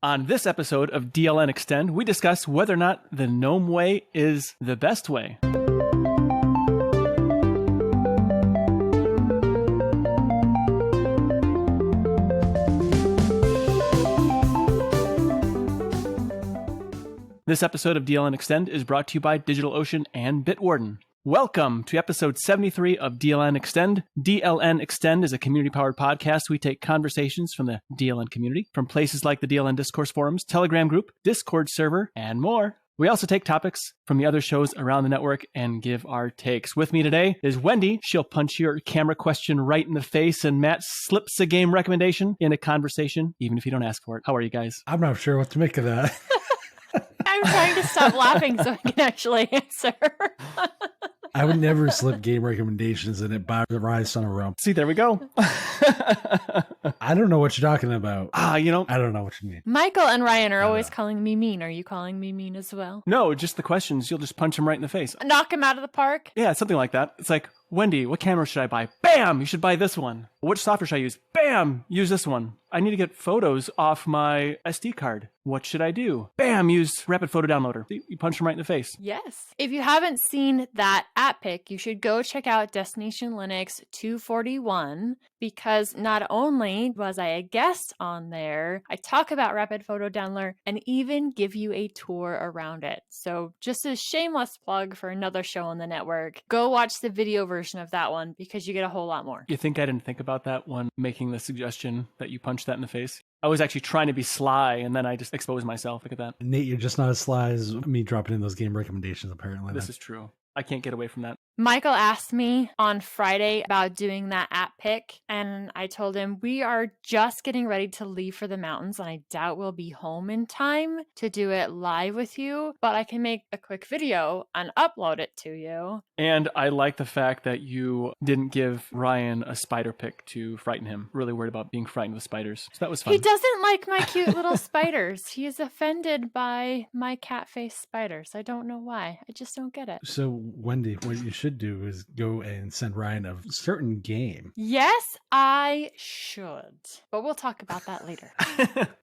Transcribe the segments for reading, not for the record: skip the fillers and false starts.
On this episode of DLN Xtend, we discuss whether or not the GNOME Way is the best way. This episode of DLN Xtend is brought to you by DigitalOcean and Bitwarden. Welcome to episode 73 of DLN Xtend. DLN Xtend is a community-powered podcast. We take conversations from the DLN community, from places like the DLN Discourse Forums, Telegram group, Discord server, and more. We also take topics from the other shows around the network and give our takes. With me today is Wendy. She'll punch your camera question right in the face, and Matt slips a game recommendation in a conversation, even if you don't ask for it. How are you guys? I'm not sure what to make of that. I'm trying to stop laughing so I can actually answer. I would never slip game recommendations in it by the rise son of Rome. See, there we go. I don't know what you're talking about. I don't know what you mean. Michael and Ryan are always calling me mean. Are you calling me mean as well? No, just the questions. You'll just punch them right in the face. Knock him out of the park? Yeah, something like that. It's like, Wendy, what camera should I buy? Bam! You should buy this one. Which software should I use? Bam! Use this one. I need to get photos off my SD card. What should I do? Bam! Use Rapid Photo Downloader. See, you punch them right in the face. Yes. If you haven't seen that app pick, you should go check out Destination Linux 241, because not only was I a guest on there, I talk about Rapid Photo Downloader and even give you a tour around it. So just a shameless plug for another show on the network. Go watch the video version of that one because you get a whole lot more. You think I didn't think about that when making the suggestion that you punch that in the face? I was actually trying to be sly, and then I just exposed myself. Look at that. Nate, you're just not as sly as me dropping in those game recommendations, apparently. This is true. I can't get away from that. Michael asked me on Friday about doing that app pick, and I told him we are just getting ready to leave for the mountains, and I doubt we'll be home in time to do it live with you, but I can make a quick video and upload it to you. And I like the fact that you didn't give Ryan a spider pick to frighten him. Really worried about being frightened with spiders. So that was fun. He doesn't like my cute little spiders. He is offended by my cat face spiders. I don't know why. I just don't get it. So, Wendy, what you should do is go and send Ryan a certain game. Yes, I should. But we'll talk about that later.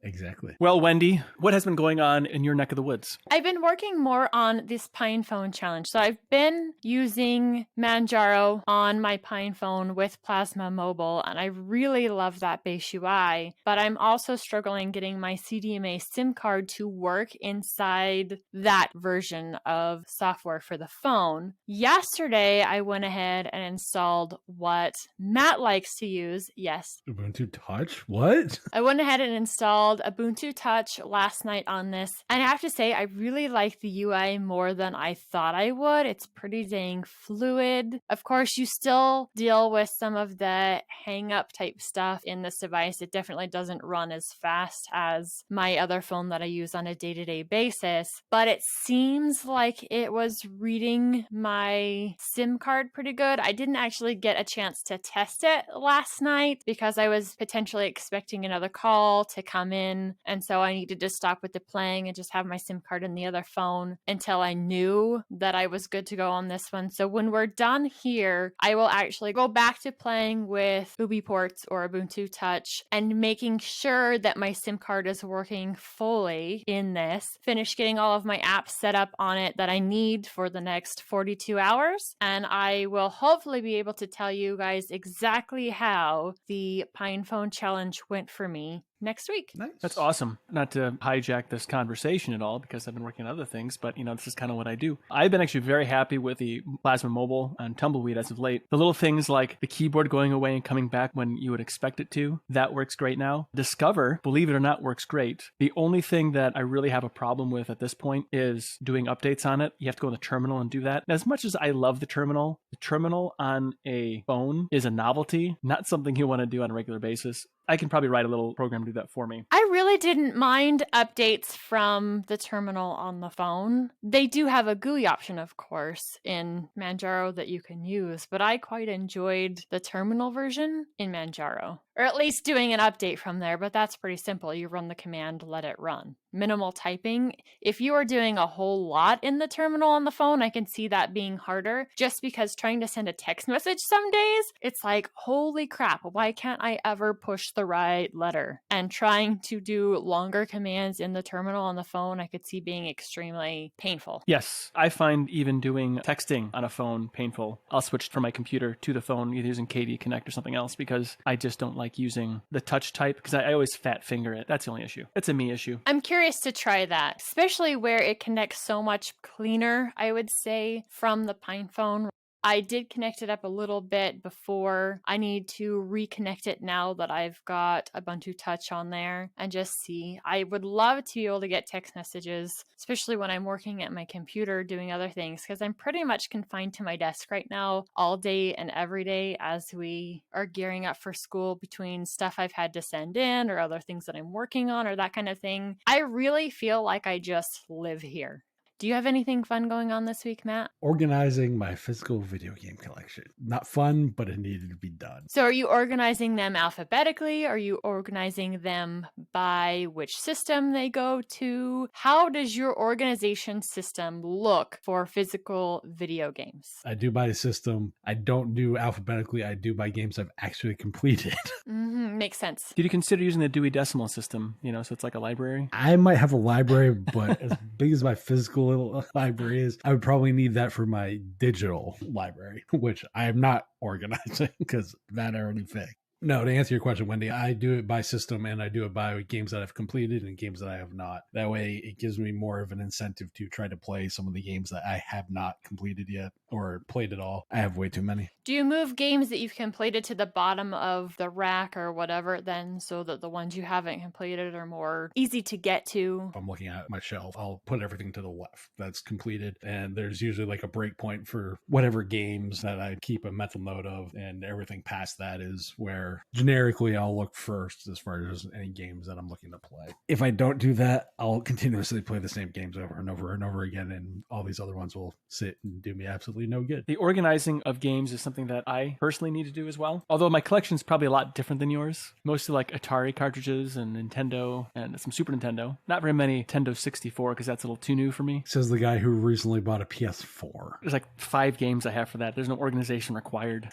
Exactly. Well, Wendy, what has been going on in your neck of the woods? I've been working more on this PinePhone challenge. So I've been using Manjaro on my PinePhone with Plasma Mobile, and I really love that base UI. But I'm also struggling getting my CDMA SIM card to work inside that version of software for the phone. Yesterday, I went ahead and installed what Matt likes to use. Yes. Ubuntu Touch? What? I went ahead and installed Ubuntu Touch last night on this. And I have to say, I really like the UI more than I thought I would. It's pretty dang fluid. Of course, you still deal with some of the hang-up type stuff in this device. It definitely doesn't run as fast as my other phone that I use on a day-to-day basis. But it seems like it was reading my SIM card pretty good. I didn't actually get a chance to test it last night because I was potentially expecting another call to come in, and so I needed to stop with the playing and just have my SIM card in the other phone until I knew that I was good to go on this one. So when we're done here, I will actually go back to playing with UbiPorts or Ubuntu Touch and making sure that my SIM card is working fully in this, finish getting all of my apps set up on it that I need for the next 42 hours, and I will hopefully be able to tell you guys exactly how the PinePhone challenge went for me next week. Nice. That's awesome. Not to hijack this conversation at all, because I've been working on other things, but this is kind of what I do. I've been actually very happy with the Plasma Mobile and Tumbleweed as of late. The little things like the keyboard going away and coming back when you would expect it to, that works great now. Discover, believe it or not, works great. The only thing that I really have a problem with at this point is doing updates on it. You have to go in the terminal and do that. And as much as I love the terminal on a phone is a novelty, not something you want to do on a regular basis. I can probably write a little program to do that for me. I really didn't mind updates from the terminal on the phone. They do have a GUI option, of course, in Manjaro that you can use, but I quite enjoyed the terminal version in Manjaro. Or at least doing an update from there, but that's pretty simple. You run the command, let it run. Minimal typing. If you are doing a whole lot in the terminal on the phone, I can see that being harder just because trying to send a text message some days, it's like, holy crap, why can't I ever push the right letter? And trying to do longer commands in the terminal on the phone, I could see being extremely painful. Yes, I find even doing texting on a phone painful. I'll switch from my computer to the phone, either using KD Connect or something else, because I just don't like using the touch type, because I always fat finger it. That's the only issue. It's a me issue. I'm curious to try that, especially where it connects so much cleaner, I would say, from the PinePhone. I did connect it up a little bit before. I need to reconnect it now that I've got Ubuntu Touch on there and just see. I would love to be able to get text messages, especially when I'm working at my computer doing other things, because I'm pretty much confined to my desk right now all day and every day as we are gearing up for school, between stuff I've had to send in or other things that I'm working on or that kind of thing. I really feel like I just live here. Do you have anything fun going on this week, Matt? Organizing my physical video game collection. Not fun, but it needed to be done. So are you organizing them alphabetically? Are you organizing them by which system they go to? How does your organization system look for physical video games? I do by system. I don't do alphabetically. I do by games I've actually completed. Makes sense. Did you consider using the Dewey Decimal System, so it's like a library? I might have a library, but as big as my physical library is, I would probably need that for my digital library, which I am not organizing because that I already fixed. No, to answer your question, Wendy, I do it by system and I do it by games that I've completed and games that I have not. That way it gives me more of an incentive to try to play some of the games that I have not completed yet or played at all. I have way too many. Do you move games that you've completed to the bottom of the rack or whatever then, so that the ones you haven't completed are more easy to get to? If I'm looking at my shelf, I'll put everything to the left that's completed. And there's usually like a breakpoint for whatever games that I keep a mental note of. And everything past that is where generically I'll look first as far as any games that I'm looking to play. If I don't do that, I'll continuously play the same games over and over and over again, and all these other ones will sit and do me absolutely no good. The organizing of games is something that I personally need to do as well. Although my collection is probably a lot different than yours. Mostly like Atari cartridges and Nintendo and some Super Nintendo. Not very many Nintendo 64 because that's a little too new for me. Says the guy who recently bought a PS4. There's like 5 games I have for that. There's no organization required.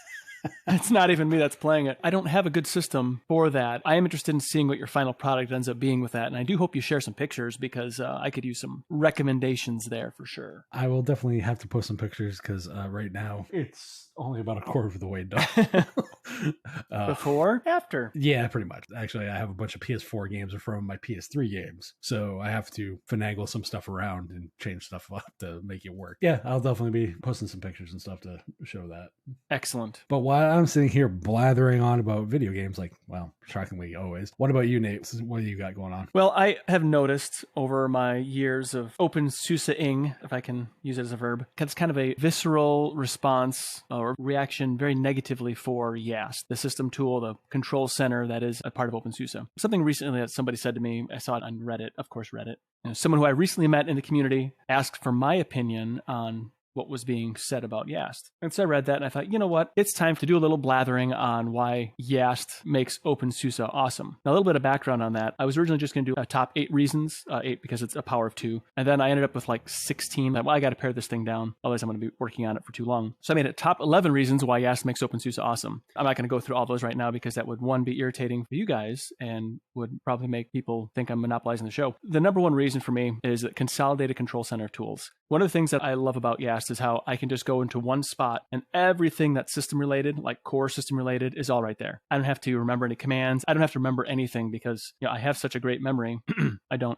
It's not even me that's playing it. I don't have a good system for that. I am interested in seeing what your final product ends up being with that. And I do hope you share some pictures because I could use some recommendations there for sure. I will definitely have to post some pictures because right now it's only about a quarter of the way done. Before? After? Yeah, pretty much. Actually, I have a bunch of PS4 games from my PS3 games. So I have to finagle some stuff around and change stuff up to make it work. Yeah, I'll definitely be posting some pictures and stuff to show that. Excellent. But while I'm sitting here blathering on about video games, like, well, shockingly always, what about you, Nate? What do you got going on? Well, I have noticed over my years of OpenSUSE-ing, if I can use it as a verb, it's kind of a visceral response or reaction very negatively for YaST, the system tool, the control center that is a part of OpenSUSE. Something recently that somebody said to me, I saw it on Reddit, of course, Reddit. Someone who I recently met in the community asked for my opinion on what was being said about YaST. And so I read that and I thought, you know what? It's time to do a little blathering on why YaST makes OpenSUSE awesome. Now, a little bit of background on that. I was originally just going to do a top 8 reasons, 8 because it's a power of 2. And then I ended up with like 16. Well, I got to pare this thing down. Otherwise, I'm going to be working on it for too long. So I made it top 11 reasons why YaST makes OpenSUSE awesome. I'm not going to go through all those right now because that would, one, be irritating for you guys and would probably make people think I'm monopolizing the show. The number one reason for me is the consolidated control center of tools. One of the things that I love about YaST is how I can just go into one spot and everything that's system related, like core system related, is all right there. I don't have to remember any commands. I don't have to remember anything because I have such a great memory.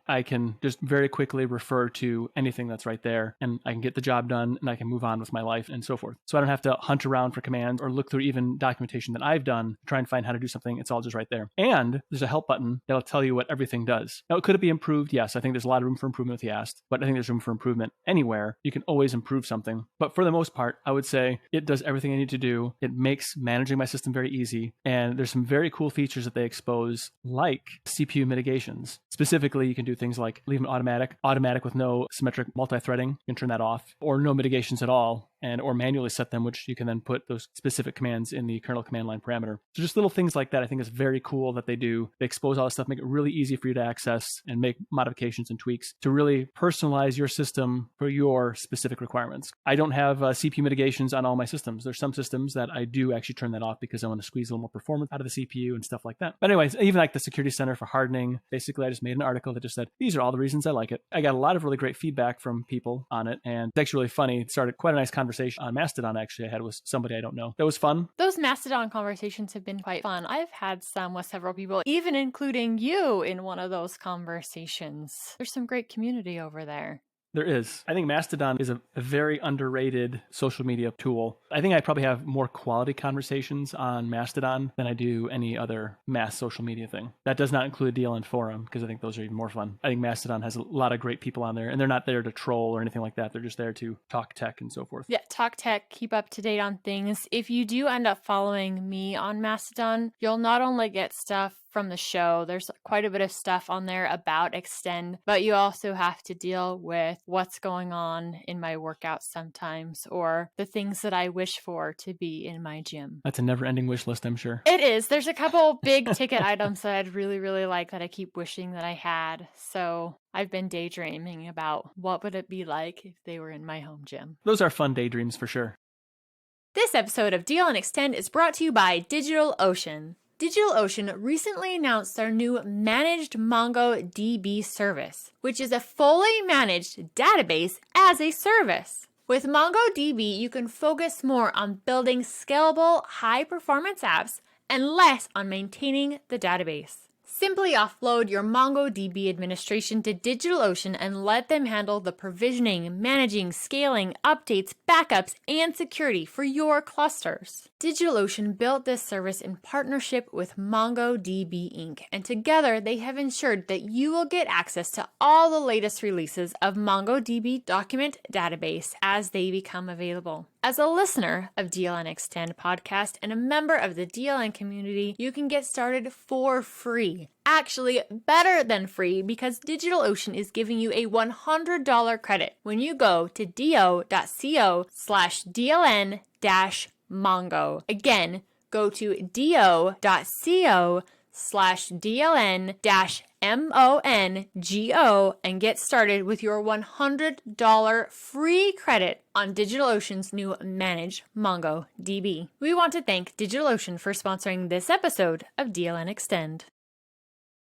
I can just very quickly refer to anything that's right there and I can get the job done and I can move on with my life and so forth. So I don't have to hunt around for commands or look through even documentation that I've done, try and find how to do something. It's all just right there. And there's a help button that'll tell you what everything does. Now, could it be improved? Yes, I think there's a lot of room for improvement with YaST, but I think there's room for improvement anywhere. You can always improve something. But for the most part, I would say it does everything I need to do. It makes managing my system very easy. And there's some very cool features that they expose, like CPU mitigations. Specifically, you can do things like leave them automatic with no symmetric multi-threading. You can turn that off, or no mitigations at all. or manually set them, which you can then put those specific commands in the kernel command line parameter. So just little things like that I think is very cool that they do. They expose all this stuff, make it really easy for you to access and make modifications and tweaks to really personalize your system for your specific requirements. I don't have CPU mitigations on all my systems. There's some systems that I do actually turn that off because I want to squeeze a little more performance out of the CPU and stuff like that. But anyways, even like the Security Center for hardening, basically I just made an article that just said, these are all the reasons I like it. I got a lot of really great feedback from people on it, and it's actually really funny. It started quite a nice conversation on Mastodon actually I had with somebody I don't know. That was fun. Those Mastodon conversations have been quite fun. I've had some with several people, even including you in one of those conversations. There's some great community over there. There is. I think Mastodon is a very underrated social media tool. I think I probably have more quality conversations on Mastodon than I do any other mass social media thing. That does not include DLN Forum, because I think those are even more fun. I think Mastodon has a lot of great people on there, and they're not there to troll or anything like that. They're just there to talk tech and so forth. Yeah, talk tech, keep up to date on things. If you do end up following me on Mastodon, you'll not only get stuff from the show, there's quite a bit of stuff on there about Xtend, but you also have to deal with what's going on in my workouts sometimes, or the things that I wish for to be in my gym. That's a never-ending wish list, I'm sure. It is. There's a couple big ticket items that I'd really, really like that I keep wishing that I had. So I've been daydreaming about what would it be like if they were in my home gym. Those are fun daydreams for sure. This episode of DLN Xtend is brought to you by DigitalOcean. DigitalOcean recently announced their new managed MongoDB service, which is a fully managed database as a service. With MongoDB, you can focus more on building scalable, high-performance apps and less on maintaining the database. Simply offload your MongoDB administration to DigitalOcean and let them handle the provisioning, managing, scaling, updates, backups, and security for your clusters. DigitalOcean built this service in partnership with MongoDB Inc., and together they have ensured that you will get access to all the latest releases of MongoDB document database as they become available. As a listener of DLN Xtend podcast and a member of the DLN community, you can get started for free. Actually, better than free, because DigitalOcean is giving you a $100 credit when you go to do.co/DLN-Mongo. Again, go to do.co/DLN-MONGO and get started with your $100 free credit on DigitalOcean's new managed MongoDB. We want to thank DigitalOcean for sponsoring this episode of DLN Xtend.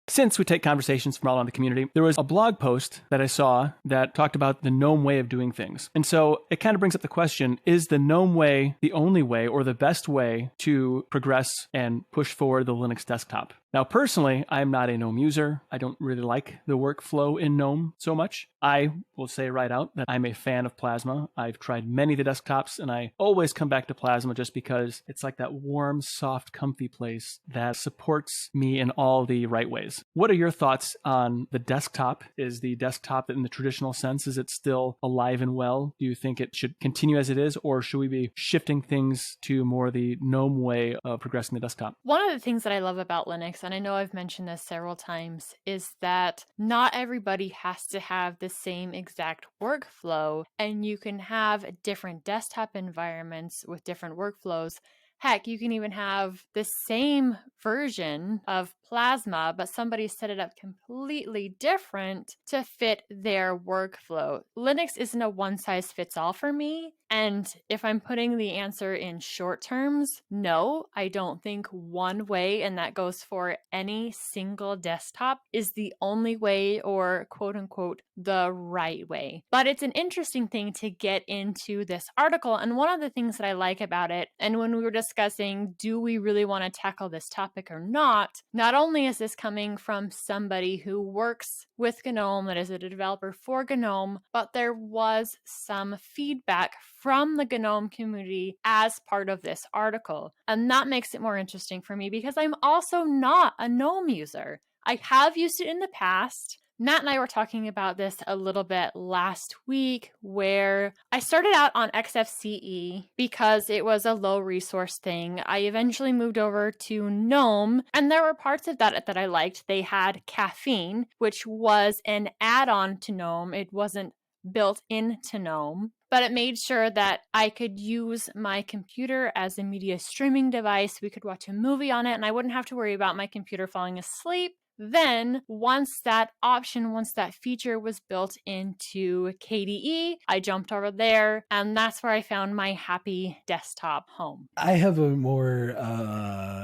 Since we take conversations from all around the community, there was a blog post that I saw that talked about the GNOME way of doing things. And so it kind of brings up the question, is the GNOME way the only way or the best way to progress and push forward the Linux desktop? Now, personally, I'm not a GNOME user. I don't really like the workflow in GNOME so much. I will say right out that I'm a fan of Plasma. I've tried many of the desktops, and I always come back to Plasma just because it's like that warm, soft, comfy place that supports me in all the right ways. What are your thoughts on the desktop? Is the desktop in the traditional sense, is it still alive and well? Do you think it should continue as it is, or should we be shifting things to more the GNOME way of progressing the desktop? One of the things that I love about Linux, and I know I've mentioned this several times, is that not everybody has to have the same exact workflow, and you can have different desktop environments with different workflows. Heck, you can even have the same version of Plasma, but somebody set it up completely different to fit their workflow. Linux isn't a one-size-fits-all for me. And if I'm putting the answer in short terms, no, I don't think one way, and that goes for any single desktop, is the only way or quote unquote the right way. But it's an interesting thing to get into this article. And one of the things that I like about it, and when we were discussing, do we really want to tackle this topic or not only is this coming from somebody who works with GNOME, that is a developer for GNOME, but there was some feedback from the GNOME community as part of this article. And that makes it more interesting for me because I'm also not a GNOME user. I have used it in the past. Matt and I were talking about this a little bit last week, where I started out on XFCE because it was a low resource thing. I eventually moved over to GNOME, and there were parts of that I liked. They had Caffeine, which was an add-on to GNOME. It wasn't built into GNOME. but it made sure that I could use my computer as a media streaming device. We could watch a movie on it, and I wouldn't have to worry about my computer falling asleep. Then once that feature was built into KDE, I jumped over there, and that's where I found my happy desktop home. I have a more,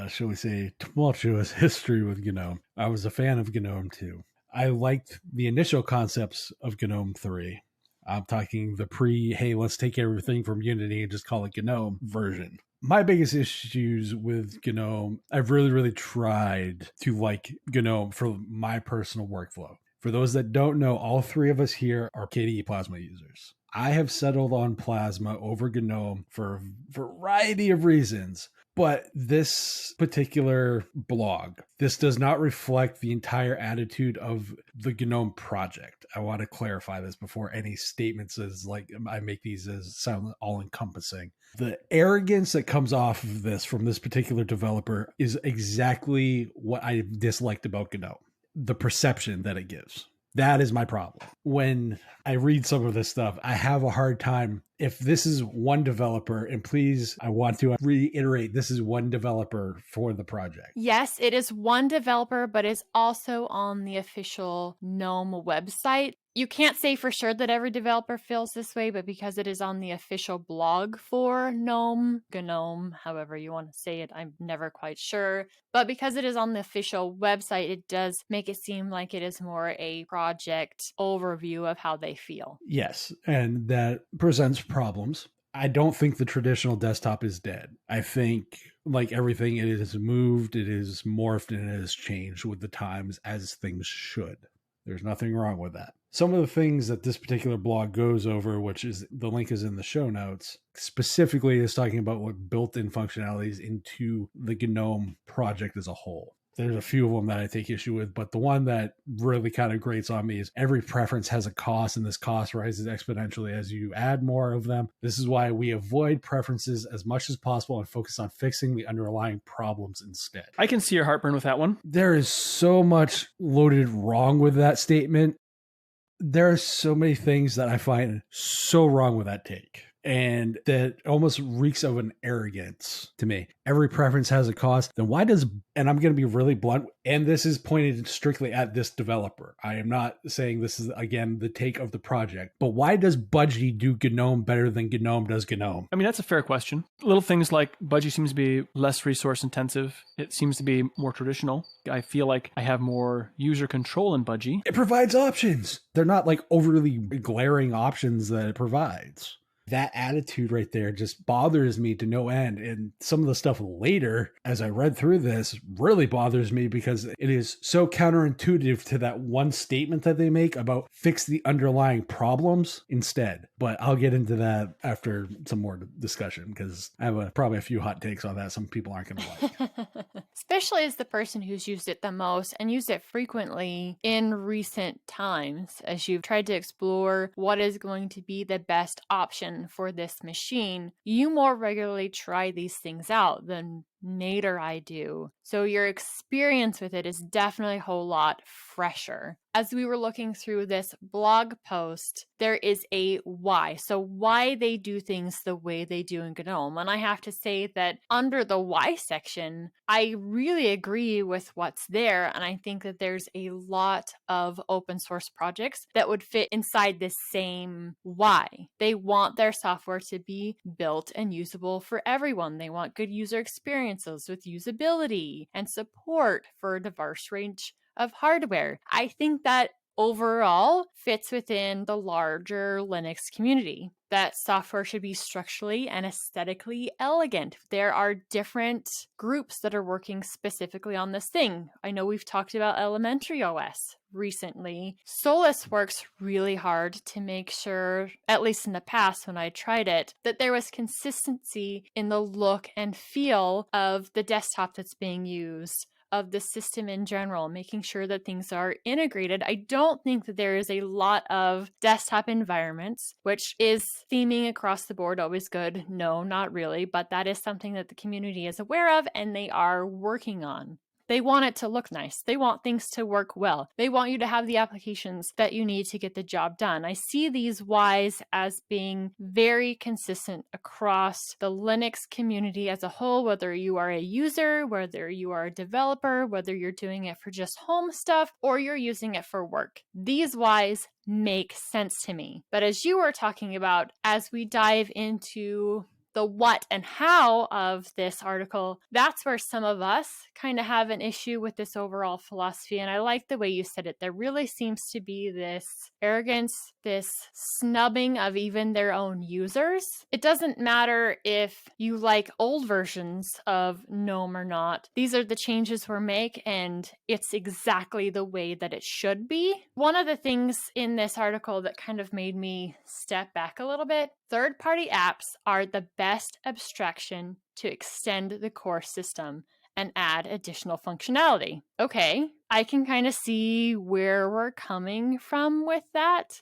shall we say, tumultuous history with GNOME. I was a fan of GNOME too. I liked the initial concepts of GNOME 3. I'm talking the hey, let's take everything from Unity and just call it GNOME version. My biggest issues with GNOME, I've really tried to like GNOME for my personal workflow. For those that don't know, all three of us here are KDE Plasma users. I have settled on Plasma over GNOME for a variety of reasons. But this particular blog, this does not reflect the entire attitude of the GNOME project. I want to clarify this before any statements as like I make these as sound all encompassing. The arrogance that comes off of this from this particular developer is exactly what I disliked about GNOME. The perception that it gives. That is my problem. When I read some of this stuff, I have a hard time. If this is one developer, and please, I want to reiterate, this is one developer for the project. Yes, it is one developer, but it's also on the official GNOME website. You can't say for sure that every developer feels this way, but because it is on the official blog for GNOME, however you want to say it, I'm never quite sure. But because it is on the official website, it does make it seem like it is more a project overview of how they feel. Yes, and that presents problems. I don't think the traditional desktop is dead. I think, like everything, it has moved, it is morphed, and it has changed with the times as things should. There's nothing wrong with that. Some of the things that this particular blog goes over, which is the link is in the show notes, specifically is talking about what built-in functionalities into the GNOME project as a whole. There's a few of them that I take issue with, but the one that really kind of grates on me is every preference has a cost, and this cost rises exponentially as you add more of them. This is why we avoid preferences as much as possible and focus on fixing the underlying problems instead. I can see your heartburn with that one. There is so much loaded wrong with that statement. There are so many things that I find so wrong with that take. And that almost reeks of an arrogance to me. Every preference has a cost. Then why does, and I'm going to be really blunt, and this is pointed strictly at this developer. I am not saying this is, again, the take of the project. But why does Budgie do GNOME better than GNOME does GNOME? I mean, that's a fair question. Little things like Budgie seems to be less resource intensive. It seems to be more traditional. I feel like I have more user control in Budgie. It provides options. They're not like overly glaring options that it provides. That attitude right there just bothers me to no end. And some of the stuff later, as I read through this, really bothers me because it is so counterintuitive to that one statement that they make about fix the underlying problems instead. But I'll get into that after some more discussion because I have probably a few hot takes on that some people aren't going to like. Especially as the person who's used it the most and used it frequently in recent times, as you've tried to explore what is going to be the best option for this machine, you more regularly try these things out than Nate or I do. So your experience with it is definitely a whole lot fresher. As we were looking through this blog post, there is a why. So why they do things the way they do in GNOME. And I have to say that under the why section, I really agree with what's there. And I think that there's a lot of open source projects that would fit inside this same why. They want their software to be built and usable for everyone. They want good user experiences with usability and support for a diverse range of hardware. I think that overall fits within the larger Linux community. That software should be structurally and aesthetically elegant. There are different groups that are working specifically on this thing. I know we've talked about Elementary OS recently. Solus works really hard to make sure, at least in the past when I tried it, that there was consistency in the look and feel of the desktop that's being used, of the system in general, making sure that things are integrated. I don't think that there is a lot of desktop environments, which is theming across the board always good? No, not really, but that is something that the community is aware of and they are working on. They want it to look nice. They want things to work well. They want you to have the applications that you need to get the job done. I see these whys as being very consistent across the Linux community as a whole, whether you are a user, whether you are a developer, whether you're doing it for just home stuff, or you're using it for work. These whys make sense to me. But as you were talking about, as we dive into the what and how of this article, that's where some of us kind of have an issue with this overall philosophy. And I like the way you said it. There really seems to be this arrogance, this snubbing of even their own users. It doesn't matter if you like old versions of GNOME or not. These are the changes we're making, and it's exactly the way that it should be. One of the things in this article that kind of made me step back a little bit, third-party apps are the best abstraction to extend the core system and add additional functionality. Okay, I can kind of see where we're coming from with that.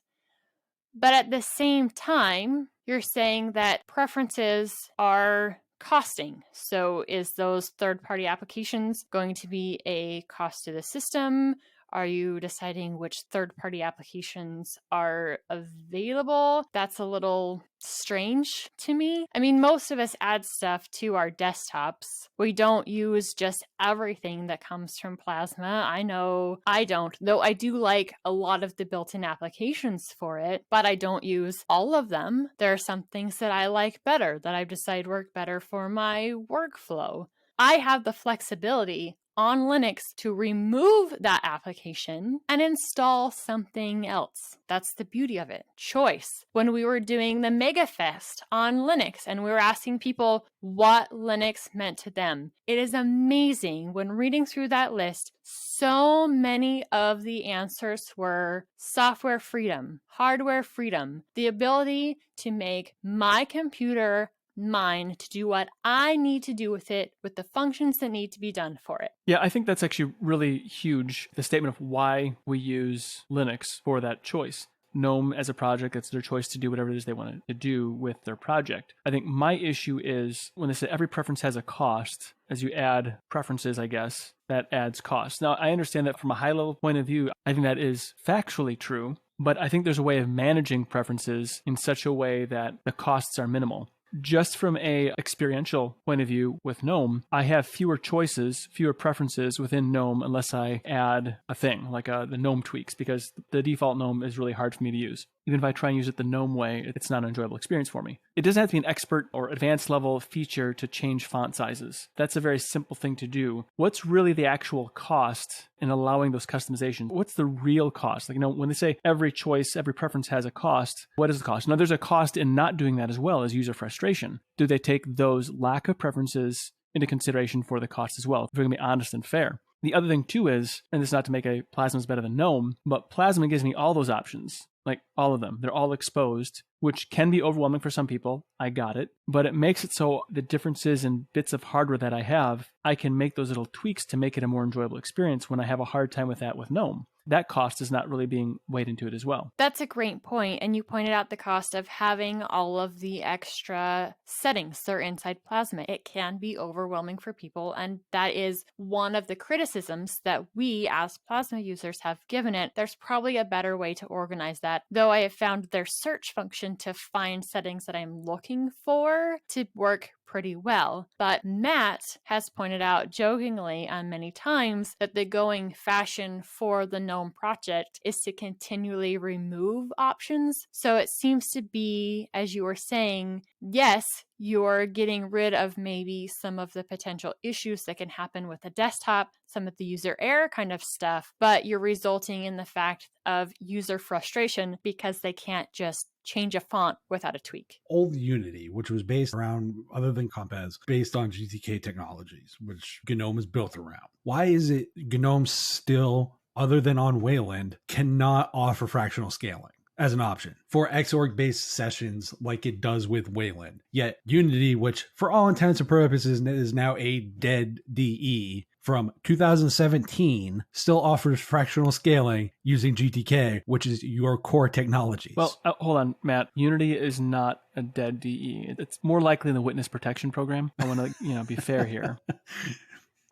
But at the same time, you're saying that preferences are costing. So is those third-party applications going to be a cost to the system? Are you deciding which third-party applications are available? That's a little strange to me. I mean, most of us add stuff to our desktops. We don't use just everything that comes from Plasma. I know I don't, though I do like a lot of the built-in applications for it, but I don't use all of them. There are some things that I like better, that I've decided work better for my workflow. I have the flexibility on Linux to remove that application and install something else. That's the beauty of it. Choice. When we were doing the MegaFest on Linux and we were asking people what Linux meant to them, it is amazing when reading through that list, so many of the answers were software freedom, hardware freedom, the ability to make my computer mine to do what I need to do with it, with the functions that need to be done for it. Yeah, I think that's actually really huge, the statement of why we use Linux for that choice. GNOME as a project, it's their choice to do whatever it is they want to do with their project. I think my issue is when they say every preference has a cost, as you add preferences, I guess, that adds cost. Now, I understand that from a high-level point of view, I think that is factually true, but I think there's a way of managing preferences in such a way that the costs are minimal. Just from a experiential point of view with GNOME, I have fewer choices, fewer preferences within GNOME unless I add a thing like the GNOME tweaks, because the default GNOME is really hard for me to use. Even if I try and use it the GNOME way, it's not an enjoyable experience for me. It doesn't have to be an expert or advanced level feature to change font sizes. That's a very simple thing to do. What's really the actual cost in allowing those customizations? What's the real cost? Like, when they say every choice, every preference has a cost, what is the cost? Now, there's a cost in not doing that as well as user frustration. Do they take those lack of preferences into consideration for the cost as well? If we're going to be honest and fair. The other thing too is, and this is not to make a Plasma is better than GNOME, but Plasma gives me all those options. Like all of them. They're all exposed, which can be overwhelming for some people. I got it. But it makes it so the differences in bits of hardware that I have, I can make those little tweaks to make it a more enjoyable experience when I have a hard time with that with GNOME. That cost is not really being weighed into it as well. That's a great point. And you pointed out the cost of having all of the extra settings that are inside Plasma. It can be overwhelming for people. And that is one of the criticisms that we as Plasma users have given it. There's probably a better way to organize that, though I have found their search function to find settings that I'm looking for to work pretty well. But Matt has pointed out jokingly on many times that the going fashion for the GNOME project is to continually remove options. So it seems to be, as you were saying, yes, you're getting rid of maybe some of the potential issues that can happen with the desktop, some of the user error kind of stuff, but you're resulting in the fact of user frustration because they can't just change a font without a tweak. Old Unity, which was based around, other than Compaz, based on GTK technologies, which GNOME is built around. Why is it GNOME still, other than on Wayland, cannot offer fractional scaling as an option for Xorg-based sessions like it does with Wayland? Yet Unity, which for all intents and purposes is now a dead DE, from 2017 still offers fractional scaling using GTK, which is your core technologies. Well, hold on, Matt. Unity is not a dead DE. It's more likely in the witness protection program. I want to, be fair here.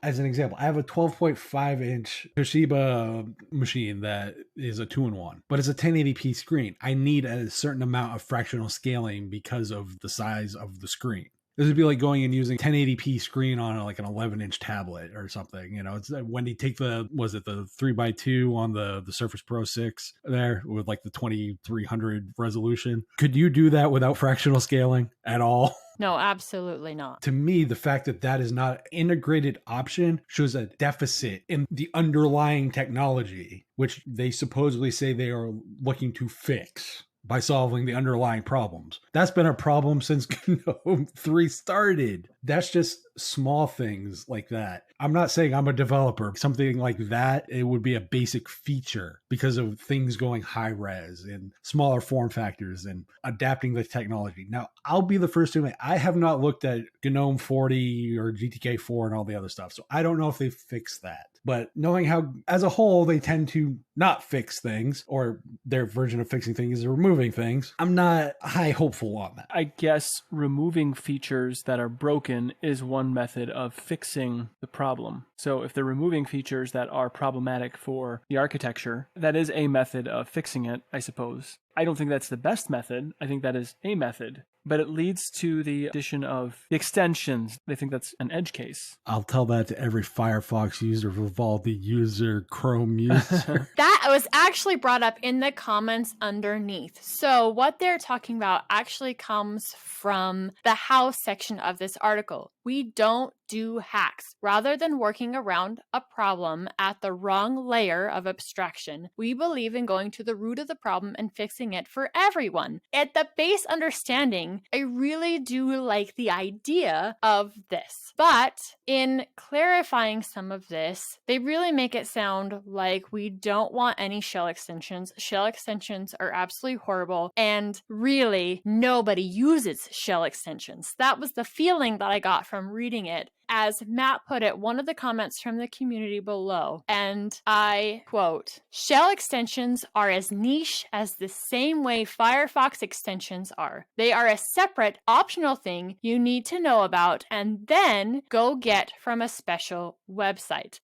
As an example, I have a 12.5 inch Toshiba machine that is a 2-in-1, but it's a 1080p screen. I need a certain amount of fractional scaling because of the size of the screen. This would be like going and using 1080p screen on like an 11-inch tablet or something. You know, it's Wendy, take the 3x2 on the Surface Pro 6 there with like the 2300 resolution. Could you do that without fractional scaling at all? No, absolutely not. To me, the fact that that is not an integrated option shows a deficit in the underlying technology, which they supposedly say they are looking to fix by solving the underlying problems. That's been a problem since GNOME 3 started. That's just small things like that. I'm not saying I'm a developer. Something like that, it would be a basic feature because of things going high res and smaller form factors and adapting the technology. Now, I'll be the first to admit, I have not looked at GNOME 40 or GTK4 and all the other stuff. So I don't know if they fixed that. But knowing how, as a whole, they tend to not fix things, or their version of fixing things is removing things, I'm not high hopeful on that. I guess removing features that are broken is one method of fixing the problem. So if they're removing features that are problematic for the architecture, that is a method of fixing it, I suppose. I don't think that's the best method. I think that is a method. But it leads to the addition of the extensions. They think that's an edge case. I'll tell that to every Firefox user, Vivaldi user, Chrome user. That was actually brought up in the comments underneath. So what they're talking about actually comes from the how section of this article. We don't do hacks. Rather than working around a problem at the wrong layer of abstraction, we believe in going to the root of the problem and fixing it for everyone. At the base understanding, I really do like the idea of this. But in clarifying some of this, they really make it sound like we don't want any shell extensions. Shell extensions are absolutely horrible, and really nobody uses shell extensions. That was the feeling that I got from reading it. As Matt put it, one of the comments from the community below, and I quote, "Shell extensions are as niche as the same way Firefox extensions are. They are a separate, optional thing you need to know about and then go get from a special website."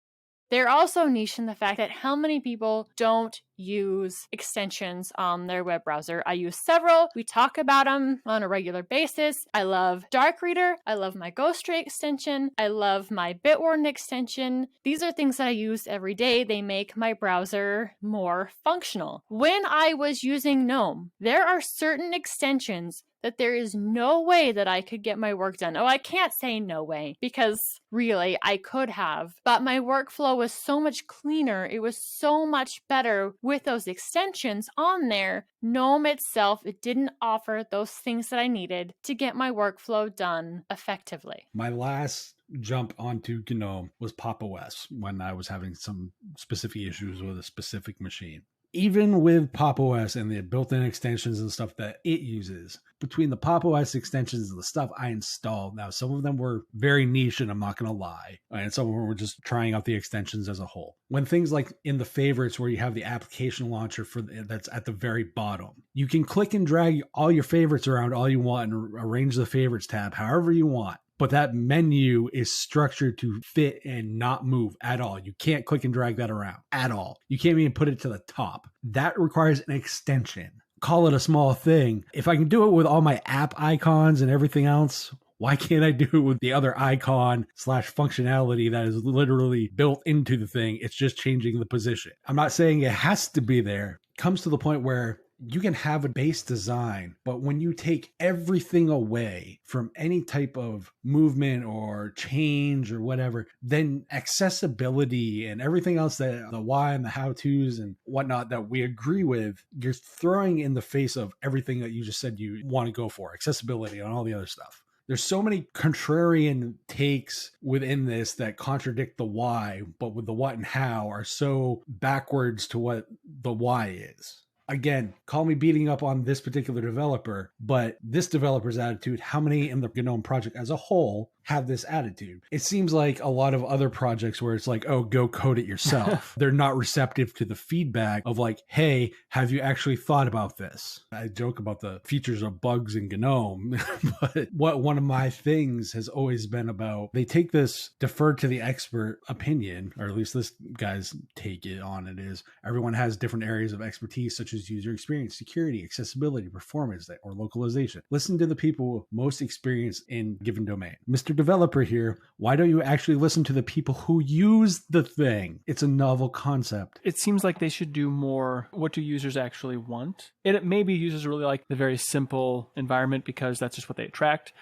They're also niche in the fact that how many people don't use extensions on their web browser. I use several. We talk about them on a regular basis. I love Dark Reader. I love my Ghost Ray extension. I love my Bitwarden extension. These are things that I use every day. They make my browser more functional. When I was using GNOME, there are certain extensions that there is no way that I could get my work done. Oh, I can't say no way, because really I could have, but my workflow was so much cleaner. It was so much better with those extensions on there. GNOME itself, it didn't offer those things that I needed to get my workflow done effectively. My last jump onto GNOME was Pop! OS when I was having some specific issues with a specific machine. Even with Pop! OS and the built-in extensions and stuff that it uses, between the Pop! OS extensions and the stuff I installed, now some of them were very niche, and I'm not going to lie, and some of them were just trying out the extensions as a whole. When things like in the favorites where you have the application launcher that's at the very bottom, you can click and drag all your favorites around all you want and arrange the favorites tab however you want. But that menu is structured to fit and not move at all. You can't click and drag that around at all. You can't even put it to the top. That requires an extension. Call it a small thing. If I can do it with all my app icons and everything else, why can't I do it with the other icon / functionality that is literally built into the thing? It's just changing the position. I'm not saying it has to be there. It comes to the point where you can have a base design, but when you take everything away from any type of movement or change or whatever, then accessibility and everything else, that the why and the how-tos and whatnot that we agree with, you're throwing in the face of everything that you just said you want to go for, accessibility and all the other stuff. There's so many contrarian takes within this that contradict the why, but with the what and how are so backwards to what the why is. Again, call me beating up on this particular developer, but this developer's attitude, how many in the GNOME project as a whole have this attitude. It seems like a lot of other projects where it's like, oh, go code it yourself. They're not receptive to the feedback of like, hey, have you actually thought about this? I joke about the features of bugs in GNOME, but one of my things has always been about, they take this defer to the expert opinion, or at least this guy's take it on it is, everyone has different areas of expertise such as user experience, security, accessibility, performance, or localization. Listen to the people most experienced in given domain. Mr. Developer here, why don't you actually listen to the people who use the thing? It's a novel concept. It seems like they should do more. What do users actually want? And maybe users really like the very simple environment because that's just what they attract.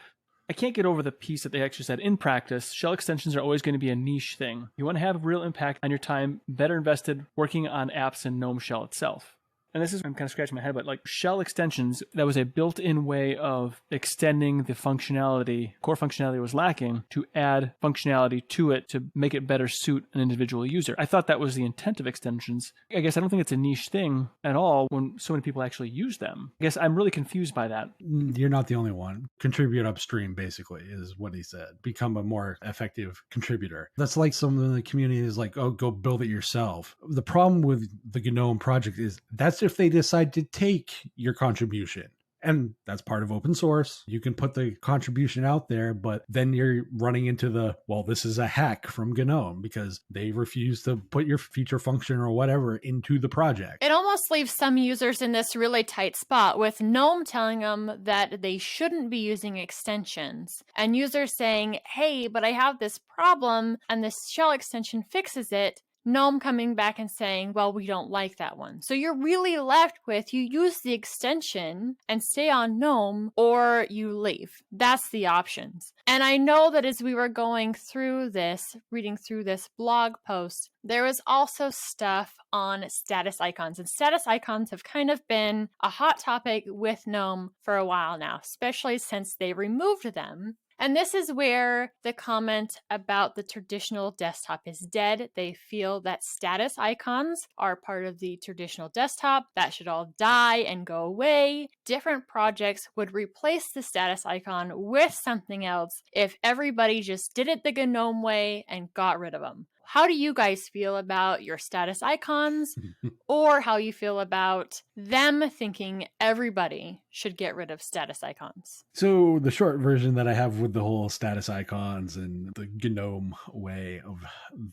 I can't get over the piece that they actually said in practice, shell extensions are always going to be a niche thing. You want to have a real impact on your time, better invested working on apps in GNOME Shell itself. And this is, I'm kind of scratching my head, but like shell extensions, that was a built-in way of extending the functionality, core functionality was lacking, to add functionality to it to make it better suit an individual user. I thought that was the intent of extensions. I guess I don't think it's a niche thing at all when so many people actually use them. I guess I'm really confused by that. You're not the only one. Contribute upstream, basically, is what he said. Become a more effective contributor. That's like some of the community is like, oh, go build it yourself. The problem with the GNOME project is that's if they decide to take your contribution. And that's part of open source. You can put the contribution out there, but then you're running into the, well, this is a hack from GNOME because they refuse to put your feature function or whatever into the project. It almost leaves some users in this really tight spot with GNOME telling them that they shouldn't be using extensions and users saying, hey, but I have this problem and this shell extension fixes it. GNOME coming back and saying, well, we don't like that one. So you're really left with, you use the extension and stay on GNOME or you leave. That's the options. And I know that as we were going through this, reading through this blog post, there was also stuff on status icons. And status icons have kind of been a hot topic with GNOME for a while now, especially since they removed them. And this is where the comment about the traditional desktop is dead. They feel that status icons are part of the traditional desktop. That should all die and go away. Different projects would replace the status icon with something else if everybody just did it the GNOME way and got rid of them. How do you guys feel about your status icons or how you feel about them thinking everybody should get rid of status icons? So the short version that I have with the whole status icons and the GNOME way of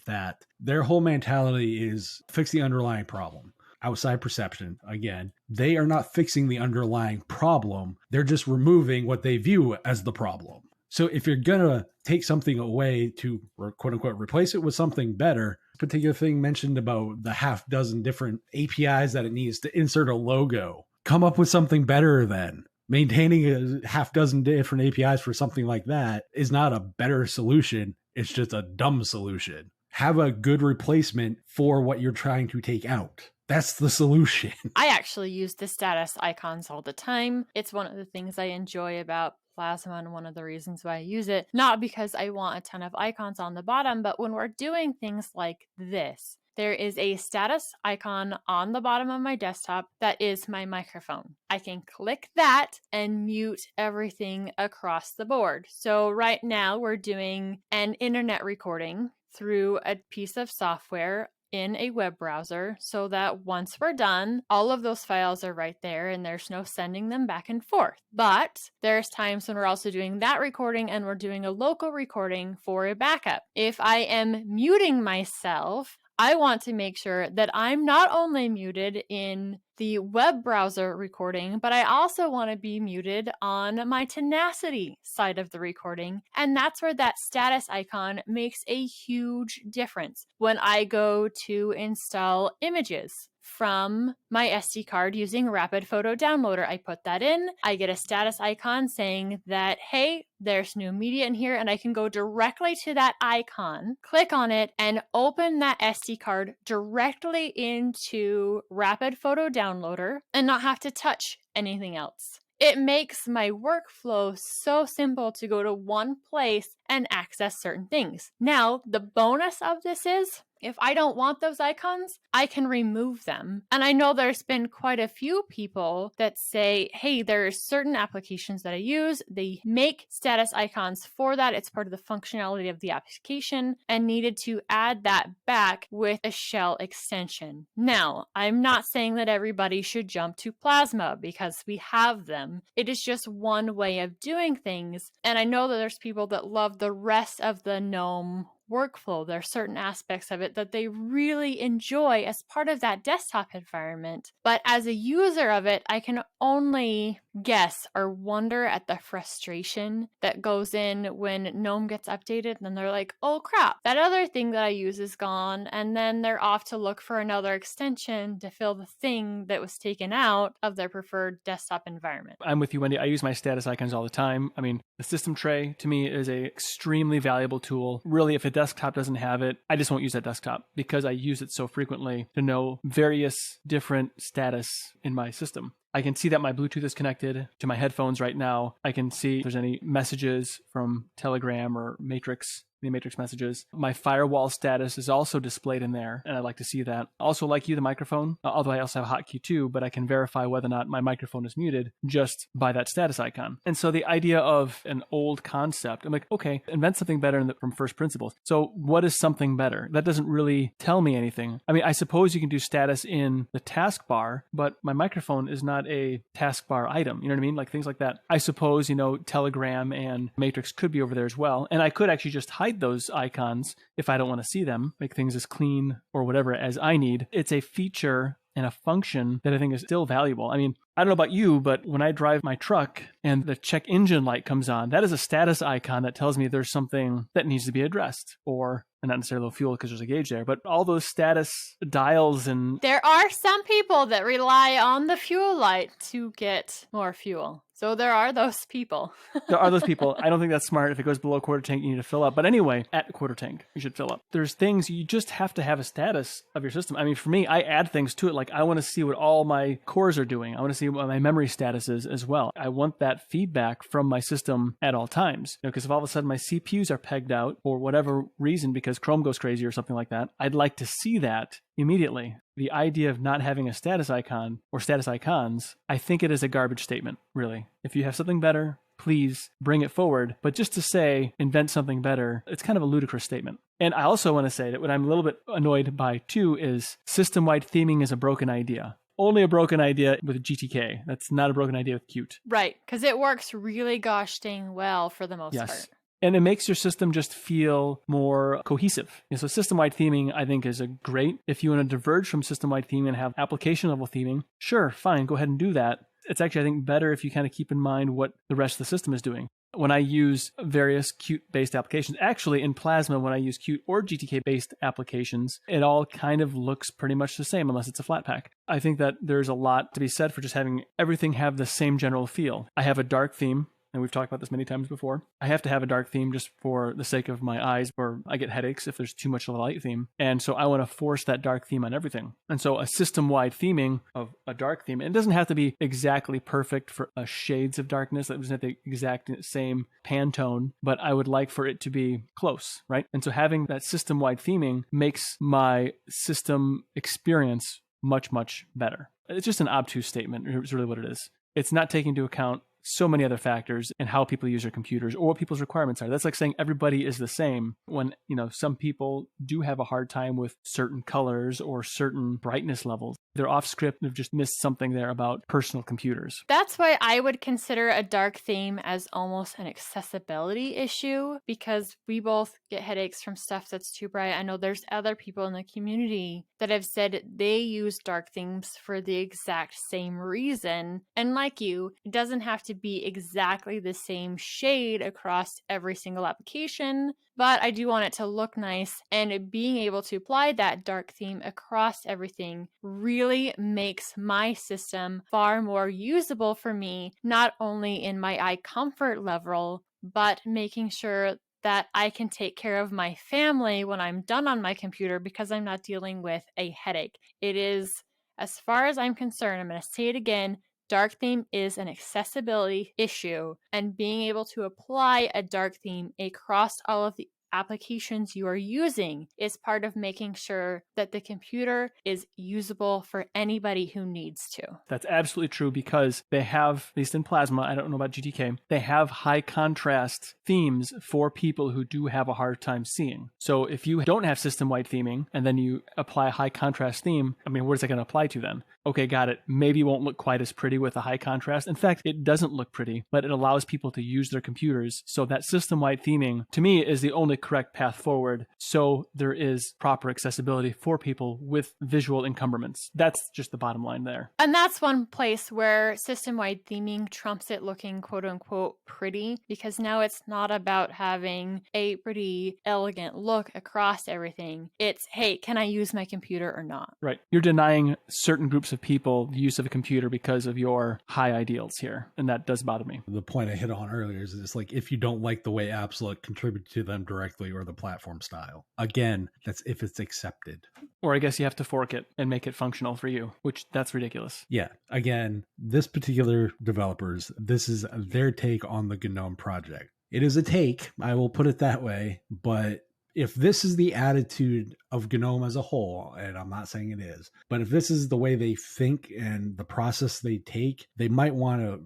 that, their whole mentality is fix the underlying problem. Outside perception, again, they are not fixing the underlying problem. They're just removing what they view as the problem. So if you're going to take something away to quote unquote replace it with something better, particular thing mentioned about the half dozen different APIs that it needs to insert a logo, come up with something better then. Maintaining a half dozen different APIs for something like that is not a better solution. It's just a dumb solution. Have a good replacement for what you're trying to take out. That's the solution. I actually use the status icons all the time. It's one of the things I enjoy about Plasma and one of the reasons why I use it. Not because I want a ton of icons on the bottom, but when we're doing things like this, there is a status icon on the bottom of my desktop that is my microphone. I can click that and mute everything across the board. So right now we're doing an internet recording through a piece of software in a web browser so that once we're done, all of those files are right there and there's no sending them back and forth. But there's times when we're also doing that recording and we're doing a local recording for a backup. If I am muting myself, I want to make sure that I'm not only muted in the web browser recording, but I also want to be muted on my Tenacity side of the recording. And that's where that status icon makes a huge difference. When I go to install images from my SD card using Rapid Photo Downloader, I put that in, I get a status icon saying that, hey, there's new media in here, and I can go directly to that icon, click on it, and open that SD card directly into Rapid Photo Downloader and not have to touch anything else. It makes my workflow so simple to go to one place and access certain things. Now, the bonus of this is If I don't want those icons, I can remove them. And I know there's been quite a few people that say, hey, there are certain applications that I use. They make status icons for that. It's part of the functionality of the application and needed to add that back with a shell extension. Now, I'm not saying that everybody should jump to Plasma because we have them. It is just one way of doing things. And I know that there's people that love the rest of the GNOME workflow. There are certain aspects of it that they really enjoy as part of that desktop environment. But as a user of it, I can only guess or wonder at the frustration that goes in when GNOME gets updated and then they're like, oh crap, that other thing that I use is gone. And then they're off to look for another extension to fill the thing that was taken out of their preferred desktop environment. I'm with you, Wendy. I use my status icons all the time. I mean, the system tray to me is a extremely valuable tool. Really, if a desktop doesn't have it, I just won't use that desktop because I use it so frequently to know various different status in my system. I can see that my Bluetooth is connected to my headphones right now. I can see if there's any messages from Telegram or Matrix, the Matrix messages. My firewall status is also displayed in there, and I like to see that. Also, like you, the microphone, although I also have hotkey too, but I can verify whether or not my microphone is muted just by that status icon. And so the idea of an old concept, I'm like, okay, invent something better from first principles. So what is something better? That doesn't really tell me anything. I mean, I suppose you can do status in the taskbar, but my microphone is not a taskbar item. You know what I mean? Like things like that. I suppose, Telegram and Matrix could be over there as well. And I could actually just hide those icons if I don't want to see them, make things as clean or whatever as I need. It's a feature and a function that I think is still valuable. I mean, I don't know about you, but when I drive my truck and the check engine light comes on, that is a status icon that tells me there's something that needs to be addressed, or not necessarily low fuel because there's a gauge there, but all those status dials and... There are some people that rely on the fuel light to get more fuel. So there are those people. There are those people. I don't think that's smart. If it goes below quarter tank, you need to fill up. But anyway, at a quarter tank, you should fill up. There's things you just have to have a status of your system. I mean, for me, I add things to it. Like I want to see what all my cores are doing. I want to see what my memory status is as well. I want that feedback from my system at all times. Because if all of a sudden my CPUs are pegged out for whatever reason because Chrome goes crazy or something like that, I'd like to see that immediately. The idea of not having a status icon or status icons, I think it is a garbage statement, really. If you have something better, please bring it forward. But just to say, invent something better, it's kind of a ludicrous statement. And I also want to say that what I'm a little bit annoyed by too is system-wide theming is a broken idea. Only a broken idea with GTK. That's not a broken idea with Qt. Right, because it works really gosh dang well for the most part. And it makes your system just feel more cohesive. So system-wide theming, I think, is a great. If you want to diverge from system-wide theming and have application-level theming, sure, fine, go ahead and do that. It's actually, I think, better if you kind of keep in mind what the rest of the system is doing. When I use various Qt-based applications, actually in Plasma, when I use Qt or GTK-based applications, it all kind of looks pretty much the same unless it's a Flatpak. I think that there's a lot to be said for just having everything have the same general feel. I have a dark theme. And we've talked about this many times before. I have to have a dark theme just for the sake of my eyes, or I get headaches if there's too much of a light theme. And so I want to force that dark theme on everything. And so a system-wide theming of a dark theme, it doesn't have to be exactly perfect for shades of darkness. It doesn't have the exact same Pantone, but I would like for it to be close, right? And so having that system-wide theming makes my system experience much, much better. It's just an obtuse statement. It's really what it is. It's not taking into account so many other factors in how people use their computers or what people's requirements are. That's like saying everybody is the same when, some people do have a hard time with certain colors or certain brightness levels. They're off script. They've just missed something there about personal computers. That's why I would consider a dark theme as almost an accessibility issue, because we both get headaches from stuff that's too bright. I know there's other people in the community that have said they use dark themes for the exact same reason. And like you, it doesn't have to be exactly the same shade across every single application, but I do want it to look nice, and being able to apply that dark theme across everything really makes my system far more usable for me, not only in my eye comfort level, but making sure that I can take care of my family when I'm done on my computer because I'm not dealing with a headache. It is, as far as I'm concerned, I'm going to say it again, dark theme is an accessibility issue, and being able to apply a dark theme across all of the applications you are using is part of making sure that the computer is usable for anybody who needs to. That's absolutely true because they have, at least in Plasma, I don't know about GTK, they have high contrast themes for people who do have a hard time seeing. So if you don't have system-wide theming and then you apply a high contrast theme, I mean, where's that going to apply to then? Okay, got it. Maybe it won't look quite as pretty with a high contrast. In fact, it doesn't look pretty, but it allows people to use their computers. So that system-wide theming, to me, is the only correct path forward. So there is proper accessibility for people with visual encumberments. That's just the bottom line there. And that's one place where system-wide theming trumps it looking quote-unquote pretty, because now it's not about having a pretty elegant look across everything. It's, hey, can I use my computer or not? Right. You're denying certain groups of people the use of a computer because of your high ideals here, and that does bother me. The point I hit on earlier is it's like, if you don't like the way apps look, contribute to them directly or the platform style. Again, that's if it's accepted. Or I guess you have to fork it and make it functional for you, which that's ridiculous. Yeah. Again, this particular developers, this is their take on the GNOME project. It is a take, I will put it that way, but if this is the attitude of GNOME as a whole, and I'm not saying it is, but if this is the way they think and the process they take, they might want to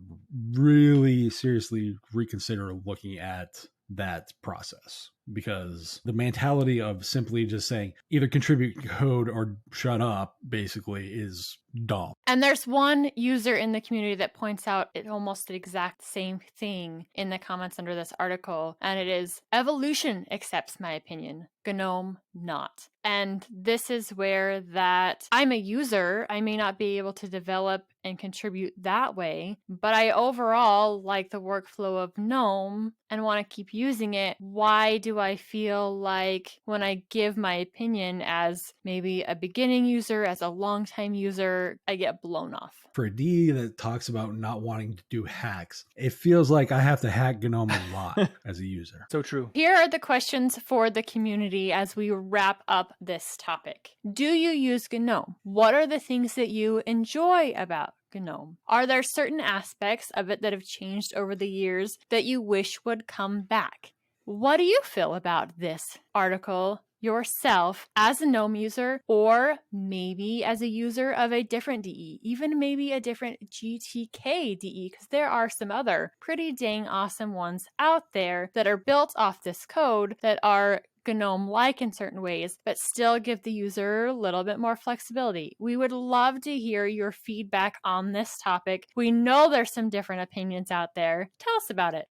really seriously reconsider looking at that process, because the mentality of simply just saying either contribute code or shut up basically is dumb. And there's one user in the community that points out it almost the exact same thing in the comments under this article, and it is evolution accepts my opinion, GNOME not. And this is where that I'm a user, I may not be able to develop and contribute that way, but I overall like the workflow of GNOME and want to keep using it. Why do I feel like when I give my opinion as maybe a beginning user, as a longtime user, I get blown off? For a D that talks about not wanting to do hacks, it feels like I have to hack GNOME a lot as a user. So true. Here are the questions for the community as we wrap up this topic. Do you use GNOME? What are the things that you enjoy about GNOME? Are there certain aspects of it that have changed over the years that you wish would come back? What do you feel about this article yourself as a GNOME user, or maybe as a user of a different DE, even maybe a different GTK DE, because there are some other pretty dang awesome ones out there that are built off this code that are GNOME-like in certain ways, but still give the user a little bit more flexibility. We would love to hear your feedback on this topic. We know there's some different opinions out there. Tell us about it.